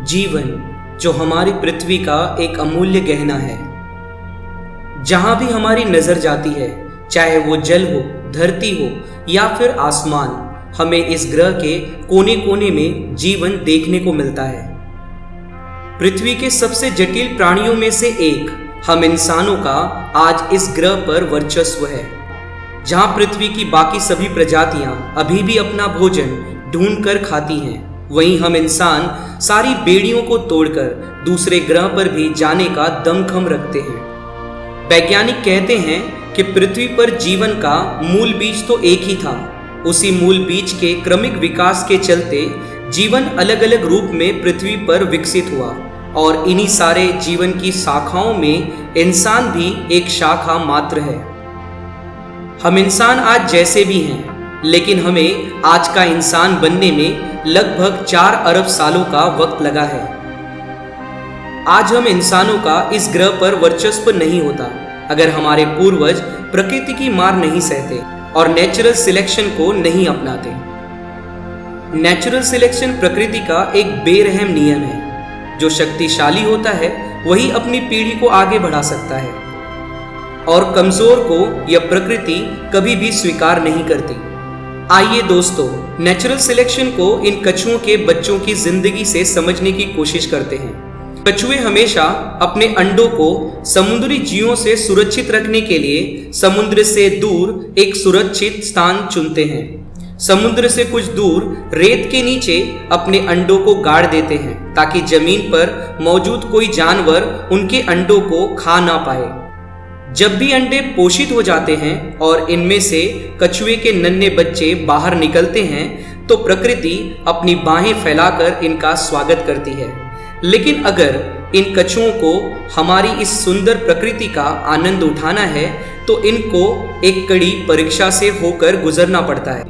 जीवन जो हमारी पृथ्वी का एक अमूल्य गहना है। जहां भी हमारी नजर जाती है, चाहे वो जल हो, धरती हो या फिर आसमान, हमें इस ग्रह के कोने कोने में जीवन देखने को मिलता है। पृथ्वी के सबसे जटिल प्राणियों में से एक हम इंसानों का आज इस ग्रह पर वर्चस्व है। जहां पृथ्वी की बाकी सभी प्रजातियां अभी भी अपना भोजन ढूंढ कर खाती हैं, वहीं हम इंसान सारी बेड़ियों को तोड़कर दूसरे ग्रह पर भी जाने का दमखम रखते हैं। वैज्ञानिक कहते हैं कि पृथ्वी पर जीवन का मूल बीज तो एक ही था। उसी मूल बीज के क्रमिक विकास के चलते जीवन अलग अलग रूप में पृथ्वी पर विकसित हुआ और इन्हीं सारे जीवन की शाखाओं में इंसान भी एक शाखा मात्र है। हम इंसान आज जैसे भी हैं, लेकिन हमें आज का इंसान बनने में लगभग 4 अरब सालों का वक्त लगा है। आज हम इंसानों का इस ग्रह पर वर्चस्व नहीं होता अगर हमारे पूर्वज प्रकृति की मार नहीं सहते और नेचुरल सिलेक्शन को नहीं अपनाते। नेचुरल सिलेक्शन प्रकृति का एक बेरहम नियम है। जो शक्तिशाली होता है वही अपनी पीढ़ी को आगे बढ़ा सकता है और कमजोर को यह प्रकृति कभी भी स्वीकार नहीं करती। आइए दोस्तों, नेचुरल सिलेक्शन को इन कछुओं के बच्चों की जिंदगी से समझने की कोशिश करते हैं। कछुए हमेशा अपने अंडों को समुद्री जीवों से सुरक्षित रखने के लिए समुद्र से दूर एक सुरक्षित स्थान चुनते हैं। समुद्र से कुछ दूर रेत के नीचे अपने अंडों को गाड़ देते हैं ताकि जमीन पर मौजूद कोई जानवर उनके अंडों को खा ना पाए। जब भी अंडे पोषित हो जाते हैं और इनमें से कछुए के नन्हे बच्चे बाहर निकलते हैं तो प्रकृति अपनी बाहें फैलाकर इनका स्वागत करती है। लेकिन अगर इन कछुओं को हमारी इस सुंदर प्रकृति का आनंद उठाना है तो इनको एक कड़ी परीक्षा से होकर गुजरना पड़ता है।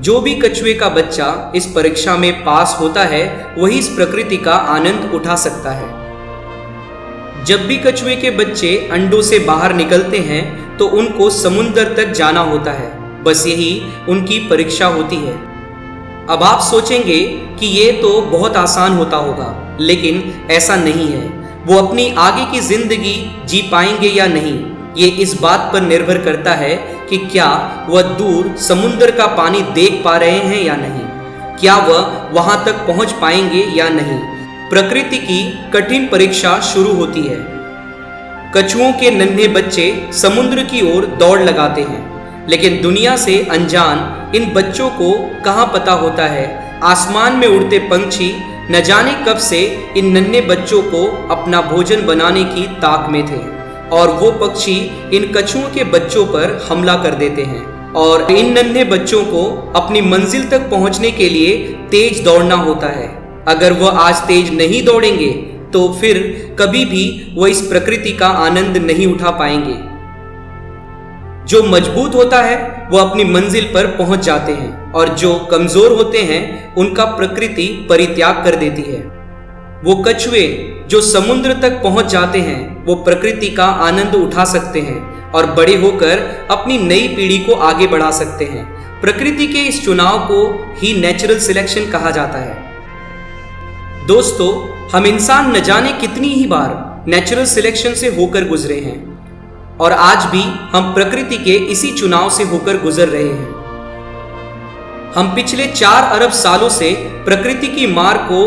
जो भी कछुए का बच्चा इस परीक्षा में पास होता है वही इस प्रकृति का आनंद उठा सकता है। जब भी कछुए के बच्चे अंडों से बाहर निकलते हैं तो उनको समुद्र तक जाना होता है। बस यही उनकी परीक्षा होती है। अब आप सोचेंगे कि ये तो बहुत आसान होता होगा, लेकिन ऐसा नहीं है। वो अपनी आगे की जिंदगी जी पाएंगे या नहीं, ये इस बात पर निर्भर करता है कि क्या वह दूर समुद्र का पानी देख पा रहे हैं या नहीं, क्या वह वहां तक पहुंच पाएंगे या नहीं। प्रकृति की कठिन परीक्षा शुरू होती है। कछुओं के नन्हे बच्चे समुद्र की ओर दौड़ लगाते हैं, लेकिन दुनिया से अनजान इन बच्चों को कहां पता होता है आसमान में उड़ते पंछी न जाने कब से इन नन्हे बच्चों को अपना भोजन बनाने की ताक में थे और वो पक्षी इन कछुओं के बच्चों पर हमला कर देते हैं और इन नन्हे बच्चों को अपनी मंजिल तक पहुंचने के लिए तेज दौड़ना होता है। अगर वह आज तेज नहीं दौड़ेंगे तो फिर कभी भी वह इस प्रकृति का आनंद नहीं उठा पाएंगे। जो मजबूत होता है वह अपनी मंजिल पर पहुंच जाते हैं और जो कमजोर होते हैं उनका प्रकृति परित्याग कर देती है। वो कछुए जो समुद्र तक पहुंच जाते हैं वो प्रकृति का आनंद उठा सकते हैं और बड़े होकर अपनी नई पीढ़ी को आगे बढ़ा सकते हैं। प्रकृति के इस चुनाव को ही नेचुरल सिलेक्शन कहा जाता है। दोस्तों, हम इंसान न जाने कितनी ही बार नेचुरल सिलेक्शन से होकर गुजरे हैं और आज भी हम प्रकृति के इसी चुनाव से होकर गुजर रहे हैं। हम पिछले 4 अरब सालों से प्रकृति की मार को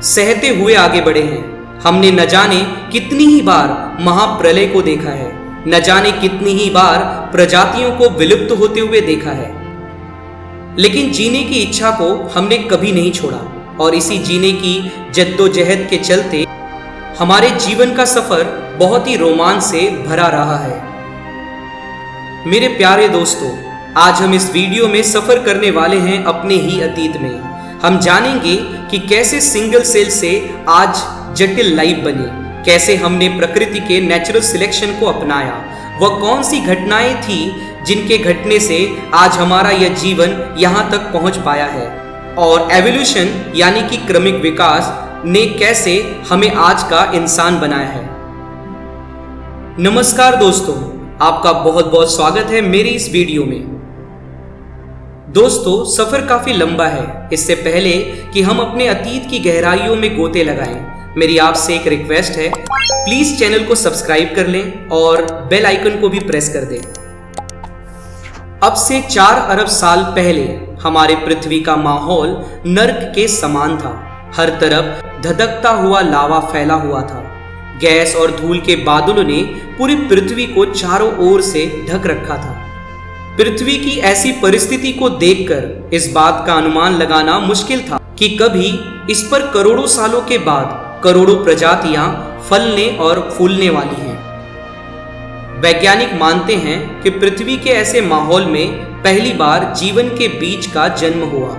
सहते हुए आगे बढ़े हैं। हमने न जाने कितनी ही बार महाप्रलय को देखा है, न जाने कितनी ही बार प्रजातियों को विलुप्त होते हुए देखा है, लेकिन जीने की इच्छा को हमने कभी नहीं छोड़ा और इसी जीने की जद्दोजहद के चलते हमारे जीवन का सफर बहुत ही रोमांच से भरा रहा है। मेरे प्यारे दोस्तों, आज हम इस वीडियो में सफर करने वाले हैं अपने ही अतीत में। हम जानेंगे कि कैसे सिंगल सेल से आज जटिल लाइफ बनी, कैसे हमने प्रकृति के नेचुरल सिलेक्शन को अपनाया, वह कौन सी घटनाएं थी जिनके घटने से आज हमारा यह जीवन यहाँ तक पहुँच पाया है और एवोल्यूशन यानी कि क्रमिक विकास ने कैसे हमें आज का इंसान बनाया है। नमस्कार दोस्तों, आपका बहुत बहुत स्वागत है मेरी इस वीडियो में। दोस्तों, सफर काफी लंबा है। इससे पहले कि हम अपने अतीत की गहराइयों में गोते लगाएं, मेरी आपसे एक रिक्वेस्ट है, प्लीज चैनल को सब्सक्राइब कर लें और बेल आइकन को भी प्रेस कर दें। अब से 4 अरब साल पहले हमारे पृथ्वी का माहौल नर्क के समान था। हर तरफ धधकता हुआ लावा फैला हुआ था। गैस और धूल के बादलों ने पूरी पृथ्वी को चारों ओर से ढक रखा था। पृथ्वी की ऐसी परिस्थिति को देखकर इस बात का अनुमान लगाना मुश्किल था कि कभी इस पर करोड़ों सालों के बाद करोड़ों प्रजातियां फलने और फूलने वाली हैं। वैज्ञानिक मानते हैं कि पृथ्वी के ऐसे माहौल में पहली बार जीवन के बीज का जन्म हुआ।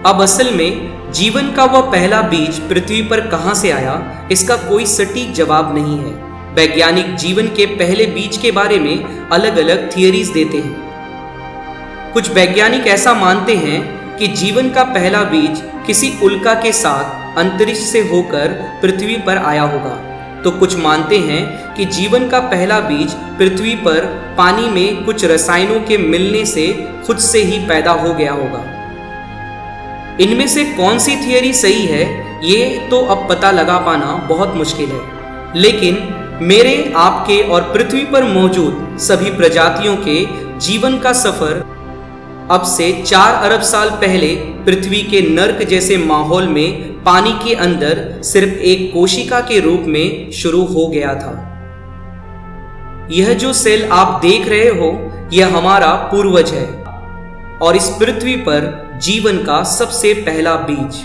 अब असल में जीवन का वह पहला बीज पृथ्वी पर कहां से आया, इसका कोई सटीक जवाब नहीं है। वैज्ञानिक जीवन के पहले बीज के बारे में अलग अलग थियरीज देते हैं। कुछ वैज्ञानिक ऐसा मानते हैं कि जीवन का पहला बीज किसी उल्का के साथ अंतरिक्ष से होकर पृथ्वी पर आया होगा, तो कुछ मानते हैं कि जीवन का पहला बीज पृथ्वी पर पानी में कुछ रसायनों के मिलने से खुद से ही पैदा हो गया होगा। इनमें से कौन सी थियरी सही है, ये तो अब पता लगा पाना बहुत मुश्किल है, लेकिन मेरे, आपके और पृथ्वी पर मौजूद सभी प्रजातियों के जीवन का सफर अब से 4 अरब साल पहले पृथ्वी के नर्क जैसे माहौल में पानी के अंदर सिर्फ एक कोशिका के रूप में शुरू हो गया था। यह जो सेल आप देख रहे हो, यह हमारा पूर्वज है और इस पृथ्वी पर जीवन का सबसे पहला बीज।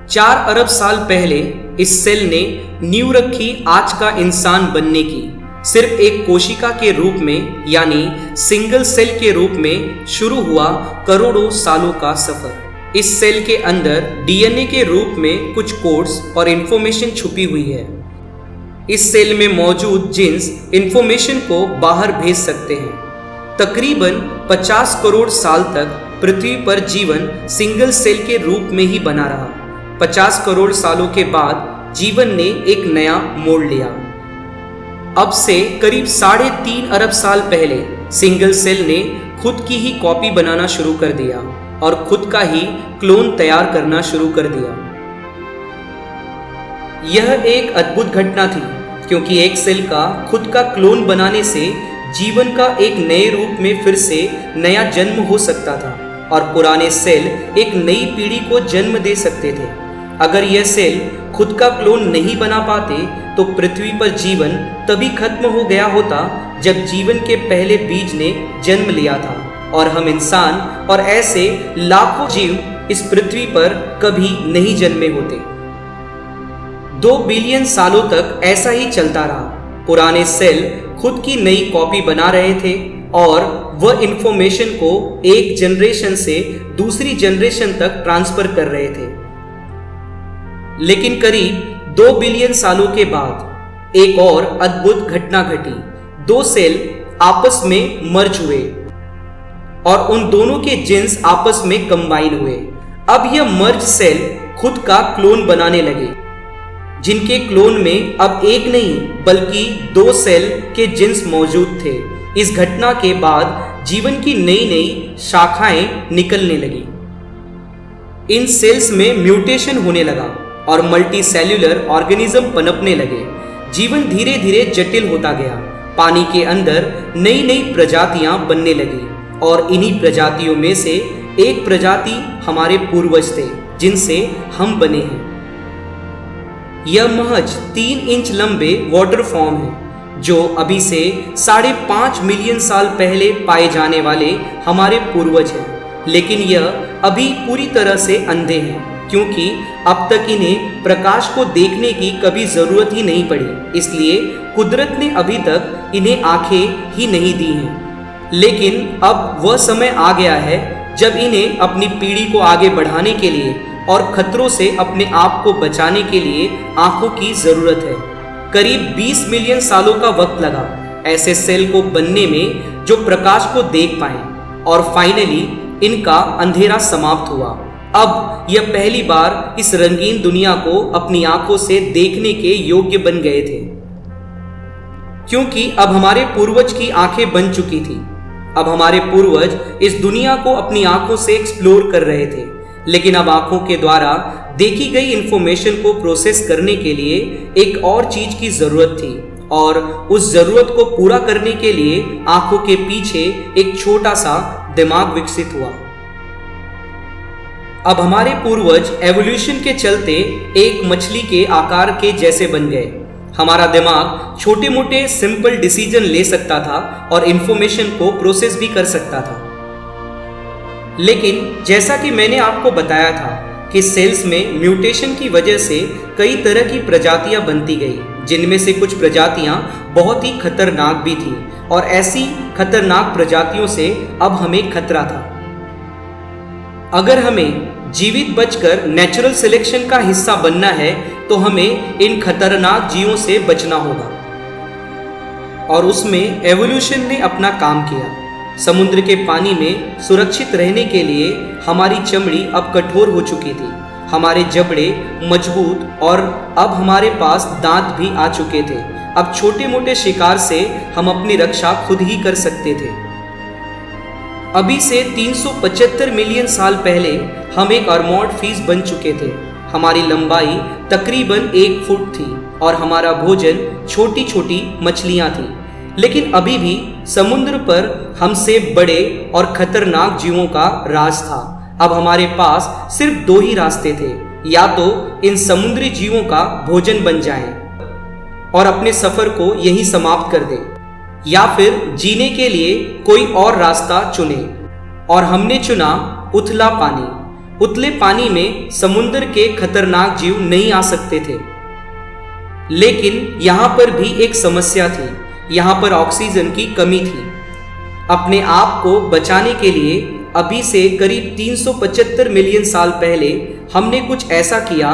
4 अरब साल पहले इस सेल ने नींव रखी आज का इंसान बनने की। सिर्फ एक कोशिका के रूप में, यानी सिंगल सेल के रूप में शुरू हुआ करोड़ों सालों का सफर। इस सेल के अंदर डीएनए के रूप में कुछ कोड्स और इंफॉर्मेशन छुपी हुई है। इस सेल में मौजूद जीन्स इंफॉर्मेशन को बाहर भेज सकते हैं। तकरीबन 50 करोड़ साल तक पृथ्वी पर जीवन सिंगल सेल के रूप में ही बना रहा। 50 करोड़ सालों के बाद जीवन ने एक नया मोड़ लिया। अब से करीब 3.5 अरब साल पहले सिंगल सेल ने खुद की ही कॉपी बनाना शुरू कर दिया और खुद का ही क्लोन तैयार करना शुरू कर दिया। यह एक अद्भुत घटना थी, क्योंकि एक सेल का खुद का क्लोन बनाने से जीवन का एक नए रूप में फिर से नया जन्म हो सकता था और पुराने सेल एक नई पीढ़ी को जन्म दे सकते थे। अगर यह सेल खुद का क्लोन नहीं बना पाते तो पृथ्वी पर जीवन तभी खत्म हो गया होता जब जीवन के पहले बीज ने जन्म लिया था और हम इंसान और ऐसे लाखों जीव इस पृथ्वी पर कभी नहीं जन्मे होते। 2 बिलियन सालों तक ऐसा ही चलता रहा। पुराने सेल खुद की नई कॉपी बना रहे थे और वह इंफॉर्मेशन को एक जनरेशन से दूसरी जनरेशन तक ट्रांसफर कर रहे थे। लेकिन करीब 2 बिलियन सालों के बाद एक और अद्भुत घटना घटी। 2 सेल आपस में मर्ज हुए और उन दोनों के जीन्स आपस में कंबाइन हुए। अब यह मर्ज सेल खुद का क्लोन बनाने लगे, जिनके क्लोन में अब एक नहीं बल्कि 2 सेल के जीन्स मौजूद थे। इस घटना के बाद जीवन की नई नई शाखाएं निकलने लगी। इन सेल्स में म्यूटेशन होने लगा और मल्टी सेल्यूलर ऑर्गेनिज्म पनपने लगे। जीवन धीरे धीरे जटिल होता गया। पानी के अंदर नई नई प्रजातियां बनने लगी और इन्हीं प्रजातियों में से एक प्रजाति हमारे पूर्वज थे, जिनसे हम बने हैं। यह महज 3 इंच लंबे वाटर फॉर्म है, जो अभी से 5.5 मिलियन साल पहले पाए जाने वाले हमारे पूर्वज हैं। लेकिन यह अभी पूरी तरह से अंधे हैं, क्योंकि अब तक इन्हें प्रकाश को देखने की कभी जरूरत ही नहीं पड़ी, इसलिए कुदरत ने अभी तक इन्हें आंखें ही नहीं दी हैं। लेकिन अब वह समय आ गया है जब इन्हें अपनी पीढ़ी को आगे बढ़ाने के लिए और खतरों से अपने आप को बचाने के लिए आंखों की जरूरत है। करीब 20 मिलियन सालों का वक्त लगा ऐसे सेल को बनने में जो प्रकाश को देख पाए, और फाइनली इनका अंधेरा समाप्त हुआ। अब यह पहली बार इस रंगीन दुनिया को अपनी आंखों से देखने के योग्य बन गए थे, क्योंकि अब हमारे पूर्वज की आंखें बन चुकी थी अब हमारे पूर्वज इस दुनिया को अपनी आंखों से एक्सप्लोर कर रहे थे, लेकिन अब आंखों के द्वारा देखी गई इंफॉर्मेशन को प्रोसेस करने के लिए एक और चीज की जरूरत थी, और उस जरूरत को पूरा करने के लिए आंखों के पीछे एक छोटा सा दिमाग विकसित हुआ। अब हमारे पूर्वज एवोल्यूशन के चलते एक मछली के आकार के जैसे बन गए। हमारा दिमाग छोटे मोटे सिंपल डिसीजन ले सकता था और इंफॉर्मेशन को प्रोसेस भी कर सकता था। लेकिन जैसा कि मैंने आपको बताया था कि सेल्स में म्यूटेशन की वजह से कई तरह की प्रजातियां बनती गई, जिनमें से कुछ प्रजातियां बहुत ही खतरनाक भी थी, और ऐसी खतरनाक प्रजातियों से अब हमें खतरा था। अगर हमें जीवित बचकर नेचुरल सिलेक्शन का हिस्सा बनना है तो हमें इन खतरनाक जीवों से बचना होगा, और उसमें एवोल्यूशन ने अपना काम किया। समुद्र के पानी में सुरक्षित रहने के लिए हमारी चमड़ी अब कठोर हो चुकी थी, हमारे जबड़े मजबूत, और अब हमारे पास दांत भी आ चुके थे। अब छोटे मोटे शिकार से हम अपनी रक्षा खुद ही कर सकते थे। अभी से 375 मिलियन साल पहले हम एक अर्मोड फिश बन चुके थे। हमारी लंबाई तकरीबन 1 फुट थी और हमारा भोजन छोटी छोटी मछलियां थी। लेकिन अभी भी समुद्र पर हमसे बड़े और खतरनाक जीवों का राज था। अब हमारे पास सिर्फ 2 ही रास्ते थे, या तो इन समुद्री जीवों का भोजन बन जाएं और अपने सफर को यहीं समाप्त कर दें, या फिर जीने के लिए कोई और रास्ता चुने। और हमने चुना उथला पानी। उथले पानी में समुद्र के खतरनाक जीव नहीं आ सकते थे। लेकिन यहां पर भी एक समस्या थी, यहां पर ऑक्सीजन की कमी थी। अपने आप को बचाने के लिए अभी से करीब 375 मिलियन साल पहले हमने कुछ ऐसा किया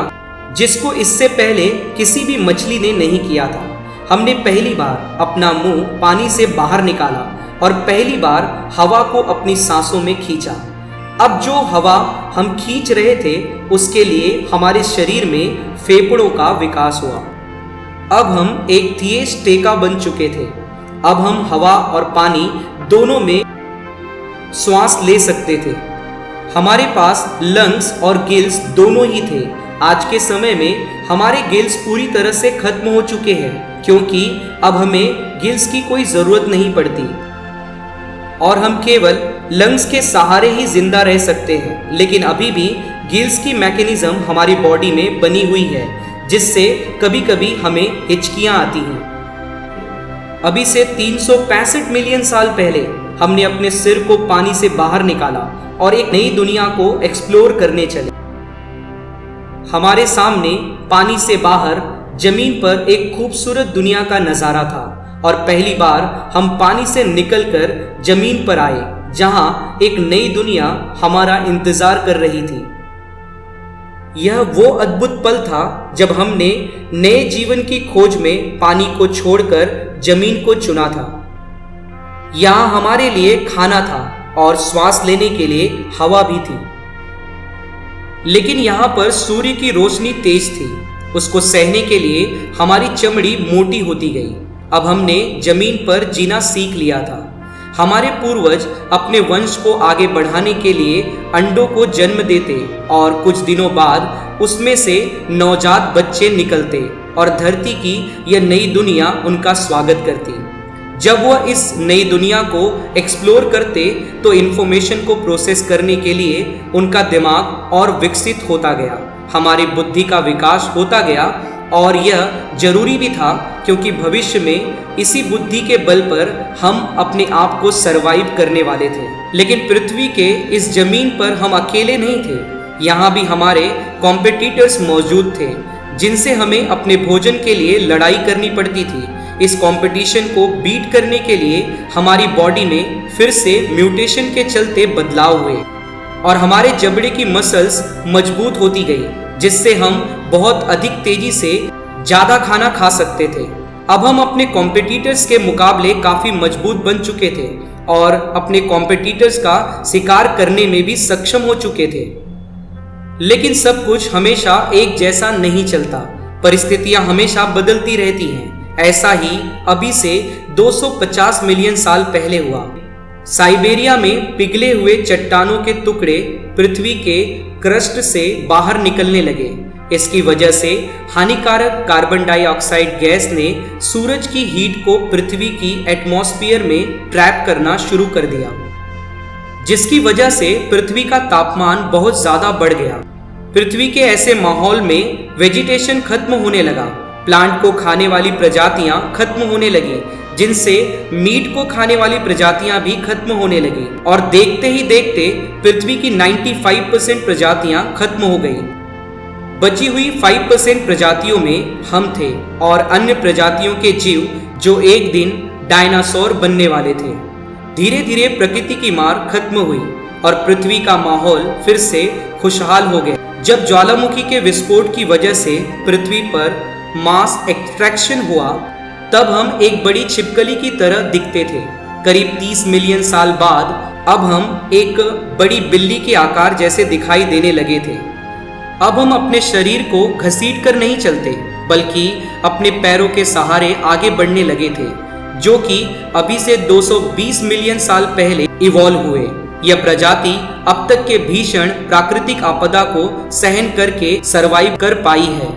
जिसको इससे पहले किसी भी मछली ने नहीं किया था। हमने पहली बार अपना मुंह पानी से बाहर निकाला और पहली बार हवा को अपनी सांसों में खींचा। अब जो हवा हम खींच रहे थे उसके लिए हमारे शरीर में फेफड़ों का विकास हुआ। अब हम एक थिएस्टेका बन चुके थे। अब हम हवा और पानी दोनों में श्वास ले सकते थे। हमारे पास लंग्स और गिल्स दोनों ही थे। आज के समय में हमारे गिल्स पूरी तरह से खत्म हो चुके हैं, क्योंकि अब हमें गिल्स की कोई जरूरत नहीं पड़ती और हम केवल लंग्स के सहारे ही जिंदा रह सकते हैं। लेकिन अभी भी गिल्स की मैकेनिज्म हमारी बॉडी में बनी हुई है, जिससे कभी कभी हमें हिचकियां आती हैं। अभी से 365 मिलियन साल पहले हमने अपने सिर को पानी से बाहर निकाला और एक नई दुनिया को एक्सप्लोर करने चले। हमारे सामने पानी से बाहर जमीन पर एक खूबसूरत दुनिया का नजारा था, और पहली बार हम पानी से निकलकर जमीन पर आए, जहां एक नई दुनिया हमारा इंतजार कर रही थी। यह वो अद्भुत पल था जब हमने नए जीवन की खोज में पानी को छोड़कर जमीन को चुना था। यहां हमारे लिए खाना था और श्वास लेने के लिए हवा भी थी। लेकिन यहां पर सूर्य की रोशनी तेज थी, उसको सहने के लिए हमारी चमड़ी मोटी होती गई। अब हमने जमीन पर जीना सीख लिया था। हमारे पूर्वज अपने वंश को आगे बढ़ाने के लिए अंडों को जन्म देते और कुछ दिनों बाद उसमें से नवजात बच्चे निकलते और धरती की यह नई दुनिया उनका स्वागत करती। जब वह इस नई दुनिया को एक्सप्लोर करते तो इंफॉर्मेशन को प्रोसेस करने के लिए उनका दिमाग और विकसित होता गया, हमारी बुद्धि का विकास होता गया, और यह जरूरी भी था क्योंकि भविष्य में इसी बुद्धि के बल पर हम अपने आप को सरवाइव करने वाले थे। लेकिन पृथ्वी के इस जमीन पर हम अकेले नहीं थे। यहाँ भी हमारे कॉम्पिटिटर्स मौजूद थे, जिनसे हमें अपने भोजन के लिए लड़ाई करनी पड़ती थी। इस कंपटीशन को बीट करने के लिए हमारी बॉडी में फिर से म्यूटेशन के चलते बदलाव हुए और हमारे जबड़े की मसल्स मजबूत होती गई, जिससे हम बहुत अधिक तेजी से ज़्यादा खाना खा सकते थे। अब हम अपने कॉम्पिटिटर्स के मुकाबले काफ़ी मजबूत बन चुके थे और अपने कॉम्पिटिटर्स का शिकार करने में भी सक्षम हो चुके थे। लेकिन सब कुछ हमेशा एक जैसा नहीं चलता, परिस्थितियां हमेशा बदलती रहती हैं। ऐसा ही अभी से 250 मिलियन साल पहले हुआ। साइबेरिया में पिघले हुए चट्टानों के टुकड़े पृथ्वी के क्रस्ट से बाहर निकलने लगे। इसकी वजह से हानिकारक कार्बन डाइऑक्साइड गैस ने सूरज की हीट को पृथ्वी की एटमॉस्फेयर में ट्रैप करना शुरू कर दिया, जिसकी वजह से पृथ्वी का तापमान बहुत ज्यादा बढ़ गया। पृथ्वी के ऐसे माहौल में वेजिटेशन खत्म होने लगा, प्लांट को खाने वाली प्रजातियां खत्म होने लगी, जिनसे मीट को खाने वाली प्रजातियां भी खत्म होने लगी और देखते ही देखते पृथ्वी की 95% प्रजातियां खत्म हो गई। बची हुई 5% प्रजातियों में हम थे और अन्य प्रजातियों के जीव जो एक दिन डायनासोर बनने वाले थे। धीरे धीरे प्रकृति की मार खत्म हुई और पृथ्वी का माहौल फिर से खुशहाल हो गया। जब ज्वालामुखी के विस्फोट की वजह से पृथ्वी पर मास एक्सट्रैक्शन हुआ, तब हम एक बड़ी छिपकली की तरह दिखते थे। करीब 30 मिलियन साल बाद अब हम एक बड़ी बिल्ली के आकार जैसे दिखाई देने लगे थे। अब हम अपने शरीर को घसीट कर नहीं चलते, बल्कि अपने पैरों के सहारे आगे बढ़ने लगे थे, जो कि अभी से 220 मिलियन साल पहले इवॉल्व हुए। यह प्रजाति अब तक के भीषण प्राकृतिक आपदा को सहन करके सरवाइव कर पाई है।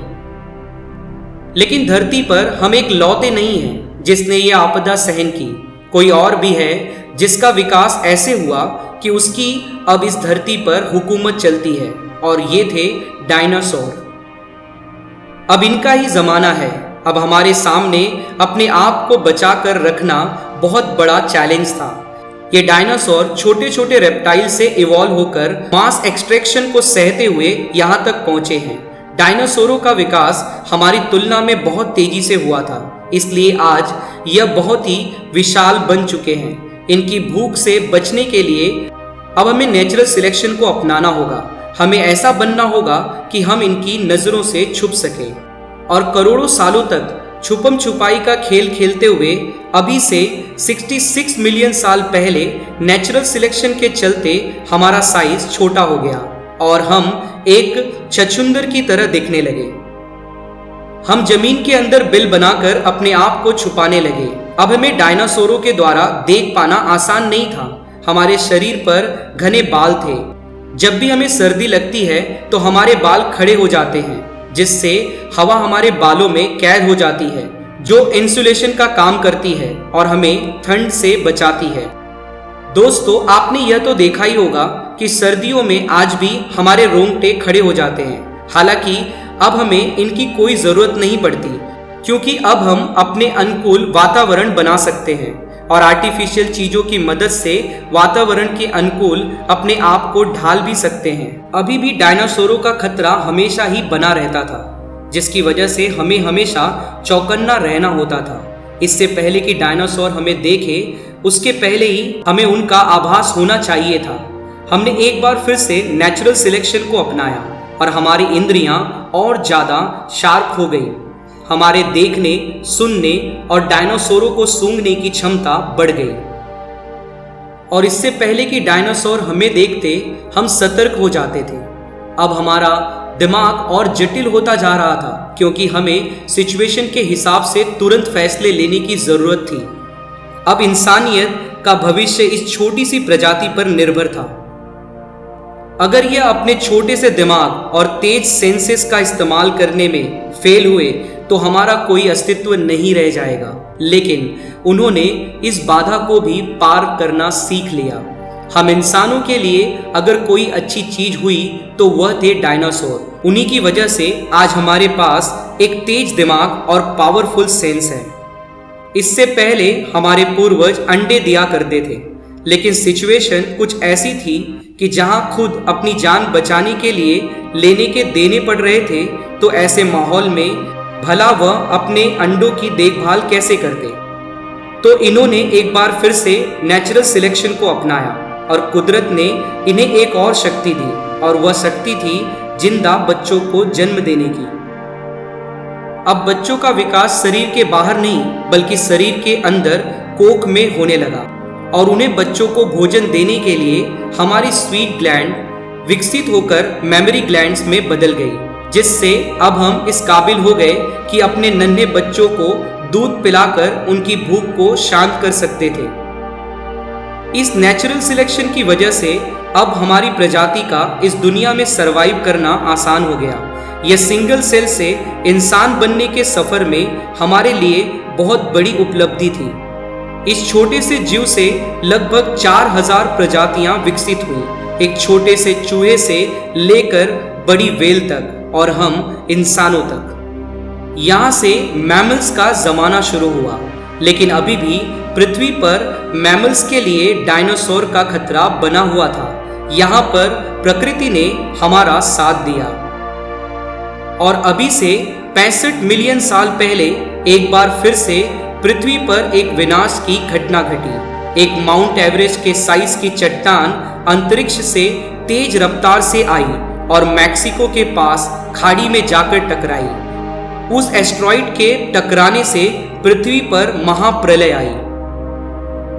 लेकिन धरती पर हम एक लौते नहीं हैं जिसने यह आपदा सहन की। कोई और भी है जिसका विकास ऐसे हुआ कि उसकी अब इस धरती पर हुकूमत चलती है, और ये थे डायनासोर। अब इनका ही जमाना है। अब हमारे सामने अपने आप को बचा कर रखना बहुत बड़ा चैलेंज था। ये डायनासोर छोटे छोटे रेप्टाइल से इवॉल्व होकर मास एक्सट्रैक्शन को सहते हुए यहाँ तक पहुँचे हैं। डायनासोरों का विकास हमारी तुलना में बहुत तेजी से हुआ था, इसलिए आज यह बहुत ही विशाल बन चुके हैं। इनकी भूख से बचने के लिए अब हमें नेचुरल सिलेक्शन को अपनाना होगा। हमें ऐसा बनना होगा कि हम इनकी नजरों से छुप सकें, और करोड़ों सालों तक छुपम छुपाई का खेल खेलते हुए अभी से 66 मिलियन साल पहले नेचुरल सिलेक्शन के चलते हमारा साइज छोटा हो गया और हम एक छछूंदर की तरह दिखने लगे। हम जमीन के अंदर बिल बनाकर अपने आप को छुपाने लगे। अब हमें डायनासोरों के द्वारा देख पाना आसान नहीं था। हमारे शरीर पर घने बाल थे। जब भी हमें सर्दी लगती है तो हमारे बाल खड़े हो जाते हैं, जिससे हवा हमारे बालों में कैद हो जाती है, जो इंसुलेशन का काम करती है और हमें ठंड से बचाती है। दोस्तों, आपने यह तो देखा ही होगा कि सर्दियों में आज भी हमारे रोंगटे खड़े हो जाते हैं। हालांकि अब हमें इनकी कोई ज़रूरत नहीं पड़ती, क्योंकि अब हम अपने अनुकूल वातावरण बना सकते हैं और आर्टिफिशियल चीज़ों की मदद से वातावरण के अनुकूल अपने आप को ढाल भी सकते हैं। अभी भी डायनासोरों का खतरा हमेशा ही बना रहता था, जिसकी वजह से हमें हमेशा चौकन्ना रहना होता था। इससे पहले कि डायनासोर हमें देखे, उसके पहले ही हमें उनका आभास होना चाहिए था। हमने एक बार फिर से नेचुरल सिलेक्शन को अपनाया और हमारी इंद्रियां और ज़्यादा शार्प हो गई। हमारे देखने, सुनने और डायनासोरों को सूंघने की क्षमता बढ़ गई। और इससे पहले कि डायनासोर हमें देखते, हम सतर्क हो जाते थे। अब हमारा दिमाग और जटिल होता जा रहा था, क्योंकि हमें सिचुएशन के हिसाब से तुरंत फैसले लेने की ज़रूरत थी। अब इंसानियत का भविष्य इस छोटी सी प्रजाति पर निर्भर था। अगर यह अपने छोटे से दिमाग और तेज सेंसेस का इस्तेमाल करने में फेल हुए तो हमारा कोई अस्तित्व नहीं रह जाएगा। लेकिन उन्होंने इस बाधा को भी पार करना सीख लिया। हम इंसानों के लिए अगर कोई अच्छी चीज हुई तो वह थे डायनासोर। उन्हीं की वजह से आज हमारे पास एक तेज दिमाग और पावरफुल सेंस है। इससे पहले हमारे पूर्वज अंडे दिया करते थे, लेकिन सिचुएशन कुछ ऐसी थी कि जहां खुद अपनी जान बचाने के लिए लेने के देने पड़ रहे थे, तो ऐसे माहौल में भला वह अपने अंडों की देखभाल कैसे करते। तो इन्होंने एक बार फिर से नेचुरल सिलेक्शन को अपनाया और कुदरत ने इन्हें एक और शक्ति दी, और वह शक्ति थी जिंदा बच्चों को जन्म देने की। अब बच्चों का विकास शरीर के बाहर नहीं, बल्कि शरीर के अंदर कोख में होने लगा, और उन्हें बच्चों को भोजन देने के लिए हमारी स्वीट ग्लैंड विकसित होकर मेमोरी ग्लैंड्स में बदल गई, जिससे अब हम इस काबिल हो गए कि अपने नन्हे बच्चों को दूध पिलाकर उनकी भूख को शांत कर सकते थे। इस नेचुरल सिलेक्शन की वजह से अब हमारी प्रजाति का इस दुनिया में सरवाइव करना आसान हो गया। यह सिंगल सेल से इंसान बनने के सफर में हमारे लिए बहुत बड़ी उपलब्धि थी। इस छोटे से जीव से लगभग 4000 प्रजातियां विकसित हुई, एक छोटे से चूहे से लेकर बड़ी व्हेल तक और हम इंसानों तक। यहाँ से मैमल्स का जमाना शुरू हुआ, लेकिन अभी भी पृथ्वी पर मैमल्स के लिए डायनासोर का खतरा बना हुआ था। यहाँ पर प्रकृति ने हमारा साथ दिया और अभी से 65 मिलियन साल पहले एक बार फिर से पृथ्वी पर एक विनाश की घटना घटी। एक माउंट एवरेस्ट के साइज की चट्टान अंतरिक्ष से तेज रफ्तार से आई और मैक्सिको के पास खाड़ी में जाकर टकराई। उस एस्ट्रॉइड के टकराने से पृथ्वी पर महाप्रलय आई।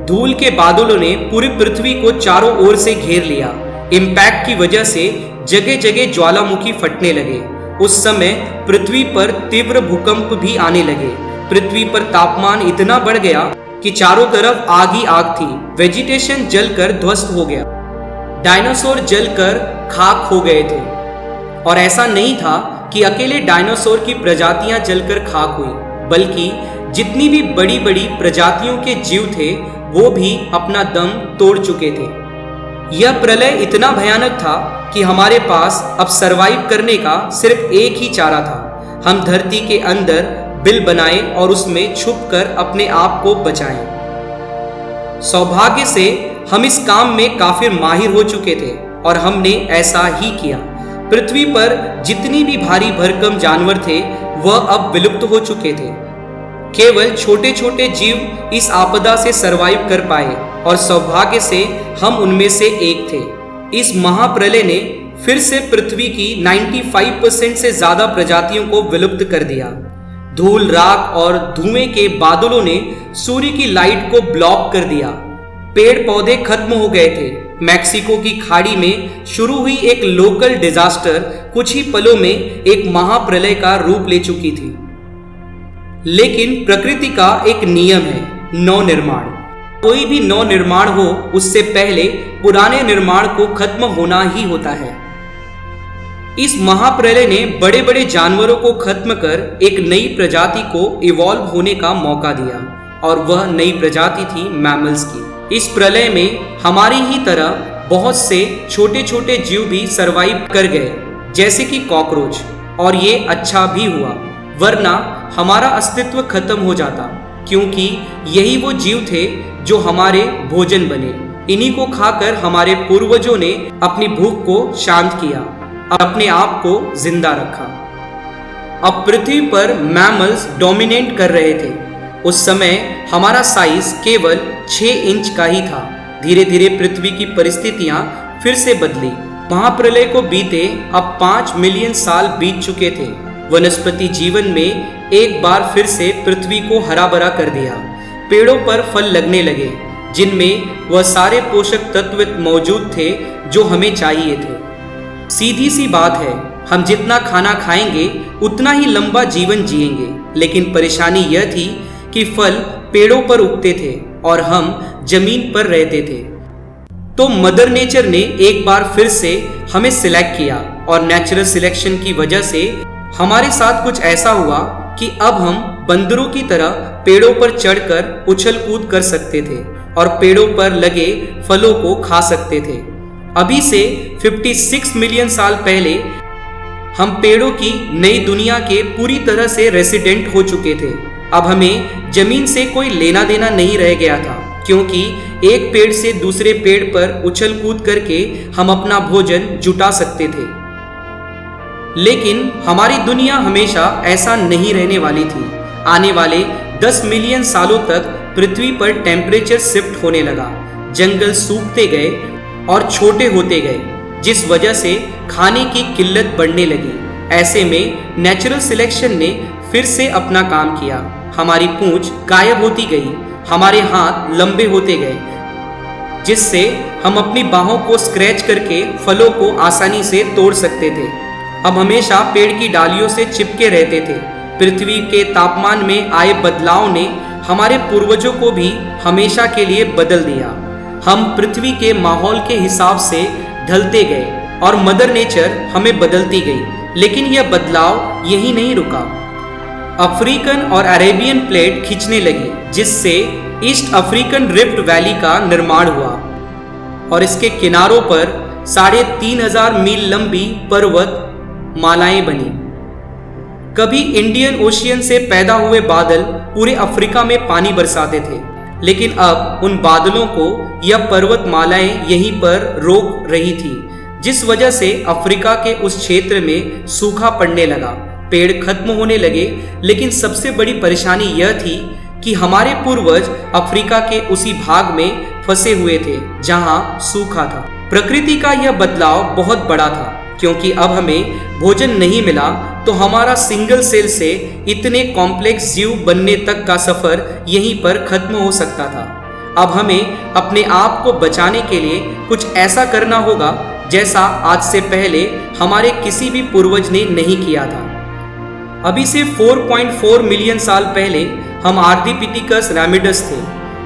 धूल के बादलों ने पूरी पृथ्वी को चारों ओर से घेर लिया। इम्पैक्ट की वजह से जगह जगह ज्वालामुखी फटने लगे। उस समय पृथ्वी पर तीव्र भूकंप भी आने लगे। पृथ्वी पर तापमान इतना बढ़ गया कि चारों तरफ आग ही आग थी। वेजिटेशन जलकर ध्वस्त हो गया। डायनासोर जलकर खाक हो गए थे। और ऐसा नहीं था कि अकेले डायनासोर की प्रजातियां जलकर खाक हुई, बल्कि जितनी भी बड़ी बड़ी प्रजातियों के जीव थे वो भी अपना दम तोड़ चुके थे। यह प्रलय इतना भयानक था कि हमारे पास अब सरवाइव करने का सिर्फ एक ही चारा था। हम धरती के अंदर बिल बनाएं और उसमें छुपकर अपने आप को बचाएं। सौभाग्य से हम इस काम में काफी माहिर हो चुके थे और हमने ऐसा ही किया। पृथ्वी पर जितनी भी भारी भरकम जानवर थे वह अब विलुप्त हो चुके थे। केवल छोटे छोटे जीव इस आपदा से सरवाइव कर पाए और सौभाग्य से हम उनमें से एक थे। इस महाप्रलय ने फिर से पृथ्वी की 95% से ज्यादा प्रजातियों को विलुप्त कर दिया। धूल, राख और धुएं के बादलों ने सूर्य की लाइट को ब्लॉक कर दिया। पेड़ पौधे खत्म हो गए थे। मैक्सिको की खाड़ी में शुरू हुई एक लोकल डिजास्टर कुछ ही पलों में एक महाप्रलय का रूप ले चुकी थी। लेकिन प्रकृति का एक नियम है, नवनिर्माण। कोई भी नवनिर्माण हो उससे पहले पुराने निर्माण को खत्म होना ही होता है। इस महाप्रलय ने बड़े बड़े जानवरों को खत्म कर एक नई प्रजाति को इवॉल्व होने का मौका दिया और वह नई प्रजाति थी मैमल्स की। इस प्रलय में हमारी ही तरह बहुत से छोटे छोटे जीव भी सरवाइव कर गए, जैसे कि कॉकरोच, और ये अच्छा भी हुआ, वरना हमारा अस्तित्व खत्म हो जाता, क्योंकि यही वो जीव थे जो हमारे भोजन बने। इन्हीं को खाकर हमारे पूर्वजों ने अपनी भूख को शांत किया, अपने आप को जिंदा रखा। अब पृथ्वी पर मैमल्स डोमिनेट कर रहे थे। उस समय हमारा साइज केवल 6 इंच का ही था। धीरे धीरे पृथ्वी की परिस्थितियां फिर से बदली। महाप्रलय को बीते अब 5 मिलियन साल बीत चुके थे। वनस्पति जीवन में एक बार फिर से पृथ्वी को हरा भरा कर दिया। पेड़ों पर फल लगने लगे, जिनमें वह सारे पोषक तत्व मौजूद थे जो हमें चाहिए थे। सीधी सी बात है, हम जितना खाना खाएंगे उतना ही लंबा जीवन जिएंगे। लेकिन परेशानी यह थी कि फल पेड़ों पर उगते थे और हम जमीन पर रहते थे। तो मदर नेचर ने एक बार फिर से हमें सिलेक्ट किया और नेचुरल सिलेक्शन की वजह से हमारे साथ कुछ ऐसा हुआ कि अब हम बंदरों की तरह पेड़ों पर चढ़कर उछल कूद कर सकते थे और पेड़ों पर लगे फलों को खा सकते थे। अभी से 56 मिलियन साल पहले हम पेड़ों की नई दुनिया के पूरी तरह से रेसिडेंट हो चुके थे। अब हमें जमीन से कोई लेना देना नहीं रह गया था, क्योंकि एक पेड़ से दूसरे पेड़ पर उछल कूद करके हम अपना भोजन जुटा सकते थे। लेकिन हमारी दुनिया हमेशा ऐसा नहीं रहने वाली थी। आने वाले 10 मिलियन सालों तक पृथ्वी पर टेम्परेचर शिफ्ट होने लगा। जंगल सूखते गए और छोटे होते गए, जिस वजह से खाने की किल्लत बढ़ने लगी। ऐसे में नेचुरल सिलेक्शन ने फिर से अपना काम किया। हमारी पूंछ गायब होती गई, हमारे हाथ लंबे होते गए, जिससे हम अपनी बाहों को स्क्रैच करके फलों को आसानी से तोड़ सकते थे। हम हमेशा पेड़ की डालियों से चिपके रहते थे। पृथ्वी के तापमान में आए बदलाव ने हमारे पूर्वजों को भी हमेशा के लिए बदल दिया। हम पृथ्वी के माहौल के हिसाब से ढलते गए और मदर नेचर हमें बदलती गई। लेकिन यह बदलाव यहीं नहीं रुका। अफ्रीकन और अरेबियन प्लेट खिंचने लगी, जिससे ईस्ट अफ्रीकन रिफ्ट वैली का निर्माण हुआ और इसके किनारों पर 3500 मील लंबी पर्वत मालाएं बनी। कभी इंडियन ओशियन से पैदा हुए बादल पूरे अफ्रीका में पानी बरसाते थे, लेकिन अब उन बादलों को यह पर्वतमालाएं यहीं पर रोक रही थी, जिस वजह से अफ्रीका के उस क्षेत्र में सूखा पड़ने लगा, पेड़ खत्म होने लगे। लेकिन सबसे बड़ी परेशानी यह थी कि हमारे पूर्वज अफ्रीका के उसी भाग में फंसे हुए थे जहां सूखा था। प्रकृति का यह बदलाव बहुत बड़ा था, क्योंकि अब हमें भोजन नहीं मिला तो हमारा सिंगल सेल से इतने कॉम्प्लेक्स जीव बनने तक का सफर यहीं पर खत्म हो सकता था। अब हमें अपने आप को बचाने के लिए कुछ ऐसा करना होगा जैसा आज से पहले हमारे किसी भी पूर्वज ने नहीं किया था। अभी से 4.4 मिलियन साल पहले हम आर्डिपिथिकस रैमिडस थे।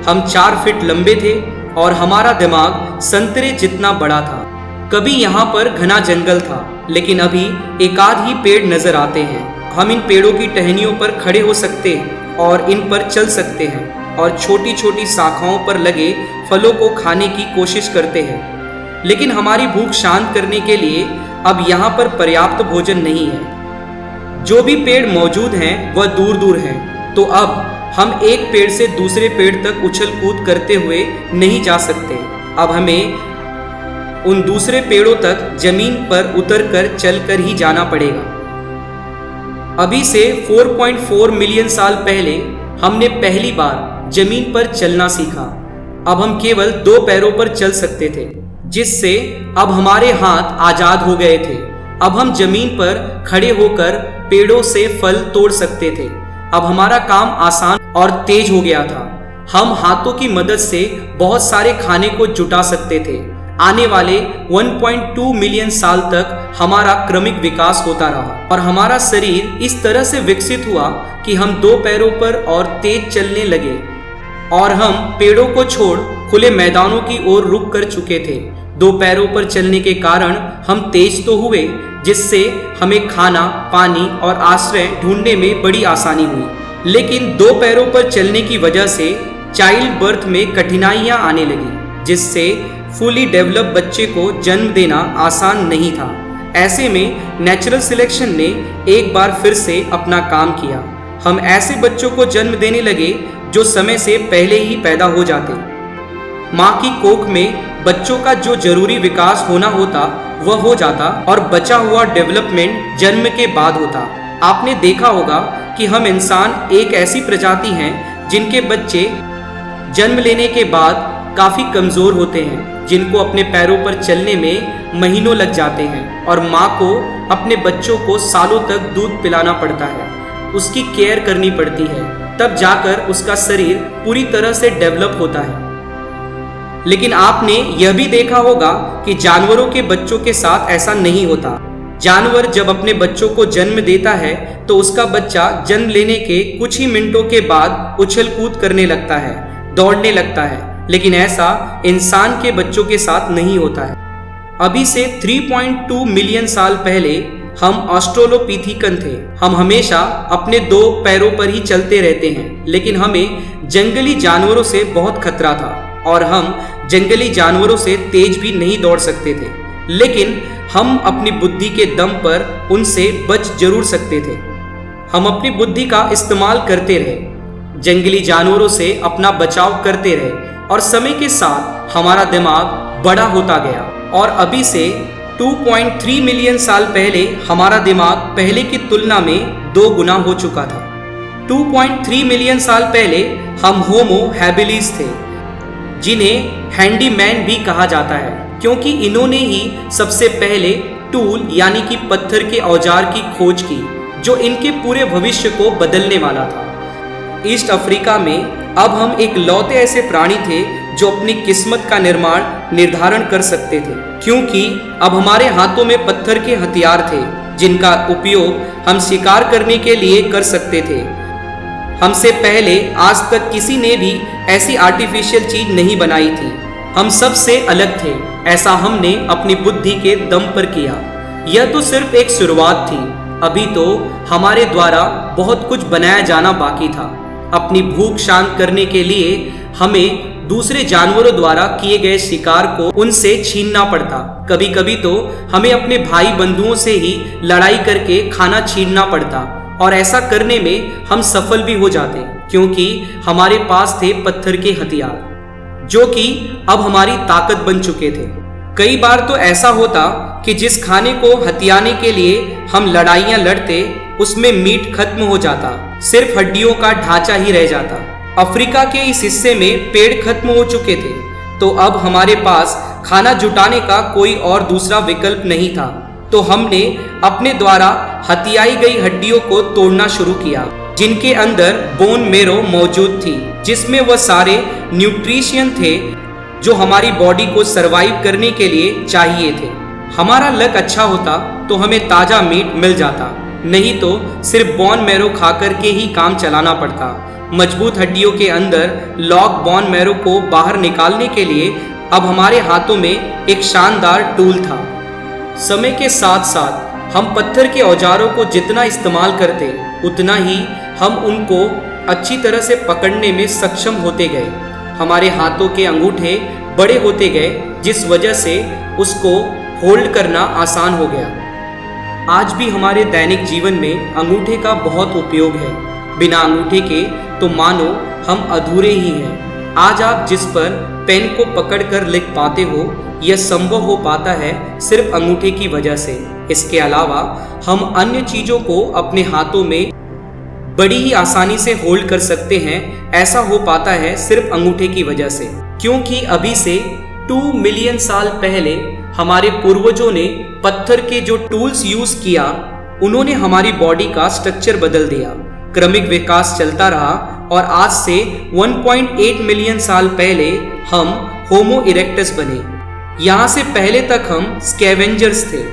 हम 4 फीट लंबे थे और हमारा दिमाग संतरे जितना बड़ा था। कभी यहाँ पर घना जंगल था, लेकिन अभी एकाध ही पेड़ नजर आते हैं। हम इन पेड़ों की टहनियों पर खड़े हो सकते हैं और इन पर चल सकते हैं और छोटी छोटी शाखाओं पर लगे फलों को खाने की कोशिश करते हैं। लेकिन हमारी भूख शांत करने के लिए अब यहाँ पर पर्याप्त भोजन नहीं है। जो भी पेड़ मौजूद हैं वह दूर दूर हैं, तो अब हम एक पेड़ से दूसरे पेड़ तक उछल कूद करते हुए नहीं जा सकते। अब हमें उन दूसरे पेड़ों तक जमीन पर उतरकर चलकर ही जाना पड़ेगा। अभी से 4.4 मिलियन साल पहले हमने पहली बार जमीन पर चलना सीखा। अब हम केवल 2 पैरों पर चल सकते थे, जिससे अब हमारे हाथ आजाद हो गए थे। अब हम जमीन पर खड़े होकर पेड़ों से फल तोड़ सकते थे। अब हमारा काम आसान और तेज हो गया था। हम हाथों की मदद से बहुत सारे खाने को जुटा सकते थे। आने वाले 1.2 मिलियन साल तक हमारा क्रमिक विकास होता रहा और हमारा शरीर इस तरह से विकसित हुआ कि हम 2 पैरों पर और तेज चलने लगे और हम पेड़ों को छोड़ खुले मैदानों की ओर रुक कर चुके थे। 2 पैरों पर चलने के कारण हम तेज तो हुए, जिससे हमें खाना, पानी और आश्रय ढूंढने में बड़ी आसानी हुई। लेकिन 2 पैरों पर चलने की वजह से चाइल्ड बर्थ में कठिनाइयां आने लगी, जिससे फुली डेवलप बच्चे को जन्म देना आसान नहीं था। ऐसे में नेचुरल सिलेक्शन ने एक बार फिर से अपना काम किया। हम ऐसे बच्चों को जन्म देने लगे जो समय से पहले ही पैदा हो जाते। माँ की कोख में बच्चों का जो जरूरी विकास होना होता वह हो जाता और बचा हुआ डेवलपमेंट जन्म के बाद होता। आपने देखा होगा कि हम इंसान एक ऐसी प्रजाति हैं जिनके बच्चे जन्म लेने के बाद काफी कमजोर होते हैं, जिनको अपने पैरों पर चलने में महीनों लग जाते हैं और माँ को अपने बच्चों को सालों तक दूध पिलाना पड़ता है, उसकी केयर करनी पड़ती है, तब जाकर उसका शरीर पूरी तरह से डेवलप होता है। लेकिन आपने यह भी देखा होगा कि जानवरों के बच्चों के साथ ऐसा नहीं होता। जानवर जब अपने बच्चों को जन्म देता है तो उसका बच्चा जन्म लेने के कुछ ही मिनटों के बाद उछल कूद करने लगता है, दौड़ने लगता है। लेकिन ऐसा इंसान के बच्चों के साथ नहीं होता है। अभी से 3.2 मिलियन साल पहले हम ऑस्ट्रेलोपिथिकन थे। हम हमेशा अपने 2 पैरों पर ही चलते रहते हैं, लेकिन हमें जंगली जानवरों से बहुत खतरा था और हम जंगली जानवरों से तेज भी नहीं दौड़ सकते थे। लेकिन हम अपनी बुद्धि के दम पर उनसे बच जरूर सकते थे। हम अपनी बुद्धि का इस्तेमाल करते रहे, जंगली जानवरों से अपना बचाव करते रहे और समय के साथ हमारा दिमाग बड़ा होता गया और अभी से 2.3 मिलियन साल पहले हमारा दिमाग पहले की तुलना में 2 गुना हो चुका था। 2.3 मिलियन साल पहले हम होमो हैबिलिस थे, जिन्हें हैंडीमैन भी कहा जाता है, क्योंकि इन्होंने ही सबसे पहले टूल यानी कि पत्थर के औजार की खोज की, जो इनके पूरे भविष्य को बदलने वाला था। ईस्ट अफ्रीका में अब हम एक लौते ऐसे प्राणी थे जो अपनी किस्मत का निर्धारण कर सकते थे, क्योंकि अब हमारे हाथों में पत्थर के हथियार थे जिनका उपयोग हम शिकार करने के लिए कर सकते थे। हमसे पहले आज तक किसी ने भी ऐसी आर्टिफिशियल चीज नहीं बनाई थी। हम सबसे अलग थे, ऐसा हमने अपनी बुद्धि के दम पर किया। यह तो सिर्फ एक शुरुआत थी, अभी तो हमारे द्वारा बहुत कुछ बनाया जाना बाकी था। अपनी भूख शांत करने के लिए हमें दूसरे जानवरों द्वारा किए गए शिकार को उनसे छीनना पड़ता। कभी कभी तो हमें अपने भाई बंधुओं से ही लड़ाई करके खाना छीनना पड़ता, और ऐसा करने में हम सफल भी हो जाते, क्योंकि हमारे पास थे पत्थर के हथियार जो कि अब हमारी ताकत बन चुके थे। कई बार तो ऐसा होता कि जिस खाने को हथियाने के लिए हम लड़ाइयां लड़ते, उसमें मीट खत्म हो जाता, सिर्फ हड्डियों का ढांचा ही रह जाता। अफ्रीका के इस हिस्से में पेड़ खत्म हो चुके थे, तो अब हमारे पास खाना जुटाने का कोई और दूसरा विकल्प नहीं था। तो हमने अपने द्वारा हथियाई गई हड्डियों को तोड़ना शुरू किया, जिनके अंदर बोन मेरो मौजूद थी, जिसमें वह सारे न्यूट्रिशन थे जो हमारी बॉडी को सरवाइव करने के लिए चाहिए थे। हमारा लक अच्छा होता तो हमें ताज़ा मीट मिल जाता, नहीं तो सिर्फ बोन मेरो खाकर के ही काम चलाना पड़ता। मजबूत हड्डियों के अंदर लॉक बोन मेरो को बाहर निकालने के लिए अब हमारे हाथों में एक शानदार टूल था। समय के साथ साथ हम पत्थर के औजारों को जितना इस्तेमाल करते, उतना ही हम उनको अच्छी तरह से पकड़ने में सक्षम होते गए। हमारे हाथों के अंगूठे बड़े होते गए, जिस वजह से उसको होल्ड करना आसान हो गया। आज भी हमारे दैनिक जीवन में अंगूठे का बहुत उपयोग है। बिना अंगूठे के तो मानो हम अधूरे ही हैं। आज आप जिस पर पेन को पकड़कर लिख पाते हो, यह संभव हो पाता है सिर्फ अंगूठे की वजह से। इसके अलावा हम अन्य चीज़ों को अपने हाथों में बड़ी ही आसानी से होल्ड कर सकते हैं, ऐसा हो पाता है सिर्फ अंगूठे की वजह से। क्योंकि अभी से 2 मिलियन साल पहले हमारे पूर्वजों ने पत्थर के जो टूल्स यूज किया, उन्होंने हमारी बॉडी का स्ट्रक्चर बदल दिया। क्रमिक विकास चलता रहा और आज से 1.8 मिलियन साल पहले हम होमो इरेक्टस बने। यहाँ से पहले तक हम स्कैवेंजर्स थे,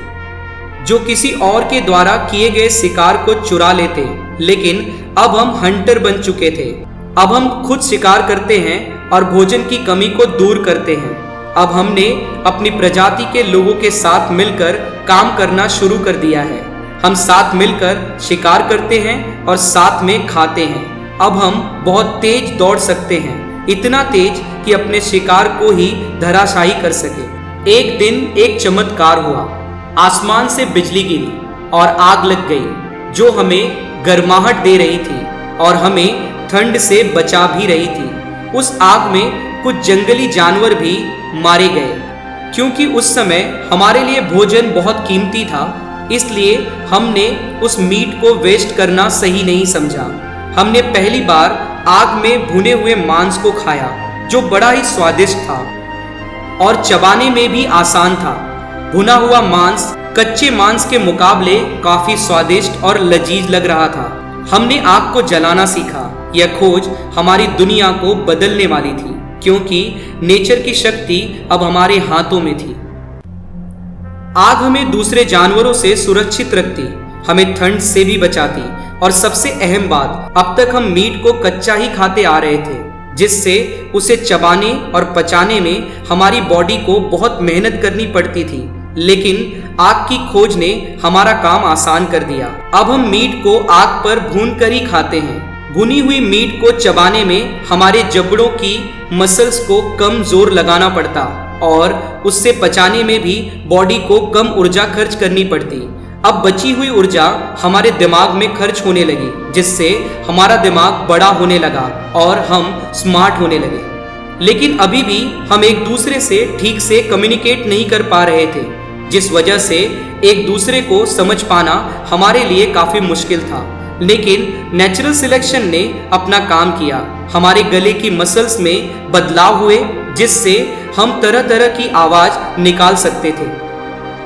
जो किसी और के द्वारा किए गए शिकार को चुरा लेते, लेकिन अब हम हंटर बन चुके थे। अब हम खुद शिकार करते हैं और भोजन की कमी को दूर करते हैं। अब हमने अपनी प्रजाति के लोगों के साथ मिलकर काम करना शुरू कर दिया है। हम साथ मिलकर शिकार करते हैं और साथ में खाते हैं। अब हम बहुत तेज दौड़ सकते हैं, इतना तेज कि अपने शिकार को ही धराशायी कर सके। एक दिन एक चमत्कार हुआ। आसमान से बिजली गिरी और आग लग गई, जो हमें गर्माहट दे रही थी और हमें ठंड से बचा भी रही थी। उस आग में कुछ जंगली जानवर भी मारे गए। क्योंकि उस समय हमारे लिए भोजन बहुत कीमती था, इसलिए हमने उस मीट को वेस्ट करना सही नहीं समझा। हमने पहली बार आग में भुने हुए मांस को खाया, जो बड़ा ही स्वादिष्ट था और चबाने में भी आसान था। भुना हुआ मांस कच्चे मांस के मुकाबले काफी स्वादिष्ट और लजीज लग रहा था। हमने आग को जलाना सीखा। यह खोज हमारी दुनिया को बदलने वाली थी, क्योंकि नेचर की शक्ति अब हमारे हाथों में थी। आग हमें दूसरे जानवरों से सुरक्षित रखती, हमें ठंड से भी बचाती, और सबसे अहम बात, अब तक हम मीट को कच्चा ही खाते आ रहे थे, जिससे उसे चबाने और पचाने में हमारी बॉडी को बहुत मेहनत करनी पड़ती थी। लेकिन आग की खोज ने हमारा काम आसान कर दिया। अब हम मीट को आग पर भून कर ही खाते हैं। भुनी हुई मीट को चबाने में हमारे जबड़ों की मसल्स को कम जोर लगाना पड़ता और उससे पचाने में भी बॉडी को कम ऊर्जा खर्च करनी पड़ती। अब बची हुई ऊर्जा हमारे दिमाग में खर्च होने लगी, जिससे हमारा दिमाग बड़ा होने लगा और हम स्मार्ट होने लगे। लेकिन अभी भी हम एक दूसरे से ठीक से कम्युनिकेट नहीं कर पा रहे थे, जिस वजह से एक दूसरे को समझ पाना हमारे लिए काफी मुश्किल था। लेकिन नेचुरल सिलेक्शन ने अपना काम किया। हमारे गले की मसल्स में बदलाव हुए, जिससे हम तरह तरह की आवाज निकाल सकते थे।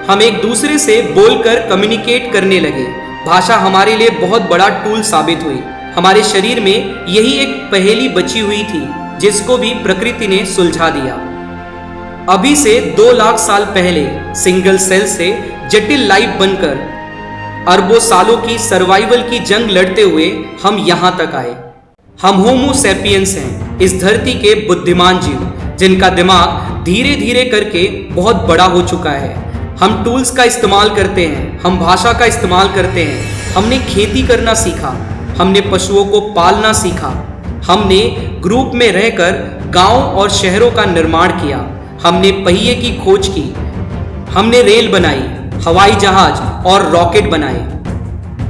हम एक दूसरे से बोलकर कम्युनिकेट करने लगे। भाषा हमारे लिए बहुत बड़ा टूल साबित हुई। हमारे शरीर में यही एक पहेली बची हुई थी, जिसको भी प्रकृति ने सुलझा दिया। अभी से 2 लाख साल पहले सिंगल सेल से जटिल लाइफ बनकर अरबों सालों की सर्वाइवल की जंग लड़ते हुए हम यहाँ तक आए। हम होमो सैपियंस हैं, इस धरती के बुद्धिमान जीव, जिनका दिमाग धीरे धीरे करके बहुत बड़ा हो चुका है। हम टूल्स का इस्तेमाल करते हैं, हम भाषा का इस्तेमाल करते हैं, हमने खेती करना सीखा, हमने पशुओं को पालना सीखा, हमने ग्रुप में रहकर गांव और शहरों का निर्माण किया, हमने पहिए की खोज की, हमने रेल बनाई, हवाई जहाज और रॉकेट बनाए।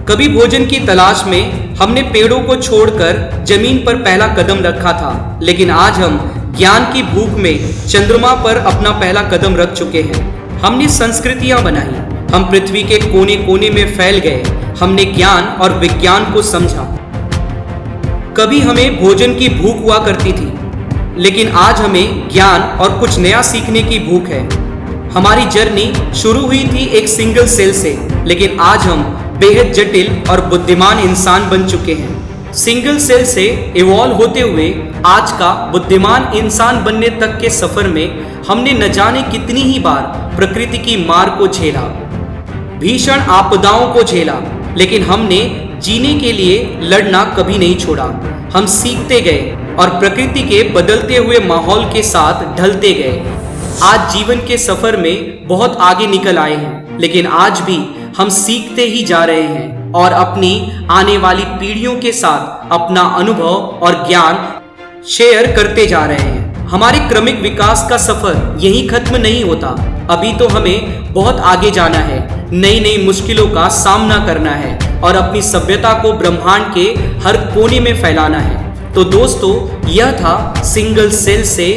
कभी भोजन की तलाश में हमने पेड़ों को छोड़कर जमीन पर पहला कदम रखा था, लेकिन आज हम ज्ञान की भूख में चंद्रमा पर अपना पहला कदम रख चुके हैं। हमने संस्कृतियां बनाई, हम पृथ्वी के कोने कोने में फैल गए, हमने ज्ञान और विज्ञान को समझा। कभी हमें भोजन की भूख हुआ करती थी, लेकिन आज हमें ज्ञान और कुछ नया सीखने की भूख है। हमारी जर्नी शुरू हुई थी एक सिंगल सेल से, लेकिन आज हम बेहद जटिल और बुद्धिमान इंसान बन चुके हैं। सिंगल सेल से इवॉल्व होते हुए आज का बुद्धिमान इंसान बनने तक के सफर में हमने न जाने कितनी ही बार प्रकृति की मार को झेला, भीषण आपदाओं को झेला, लेकिन हमने जीने के लिए लड़ना कभी नहीं छोड़ा। हम सीखते गए और प्रकृति के बदलते हुए माहौल के साथ ढलते गए। आज जीवन के सफर में बहुत आगे निकल आए हैं, लेकिन आज भी हम सीखते ही जा रहे हैं और अपनी आने वाली पीढ़ियों के साथ अपना अनुभव और ज्ञान शेयर करते जा रहे हैं। हमारे क्रमिक विकास का सफर यहीं खत्म नहीं होता। अभी तो हमें बहुत आगे जाना है, नई नई मुश्किलों का सामना करना है और अपनी सभ्यता को ब्रह्मांड के हर कोने में फैलाना है। तो दोस्तों, यह था सिंगल सेल से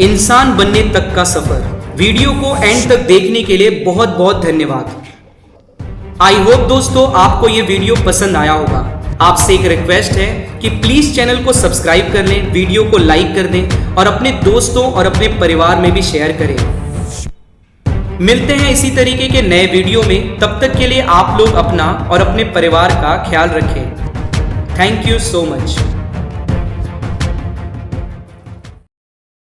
इंसान बनने तक का सफर। वीडियो को एंड तक देखने के लिए बहुत बहुत धन्यवाद। आई होप दोस्तों आपको ये वीडियो पसंद आया होगा। आपसे एक रिक्वेस्ट है कि प्लीज चैनल को सब्सक्राइब कर लें, वीडियो को लाइक कर दें और अपने दोस्तों और अपने परिवार में भी शेयर करें। मिलते हैं इसी तरीके के नए वीडियो में। तब तक के लिए आप लोग अपना और अपने परिवार का ख्याल रखें। Thank you so much.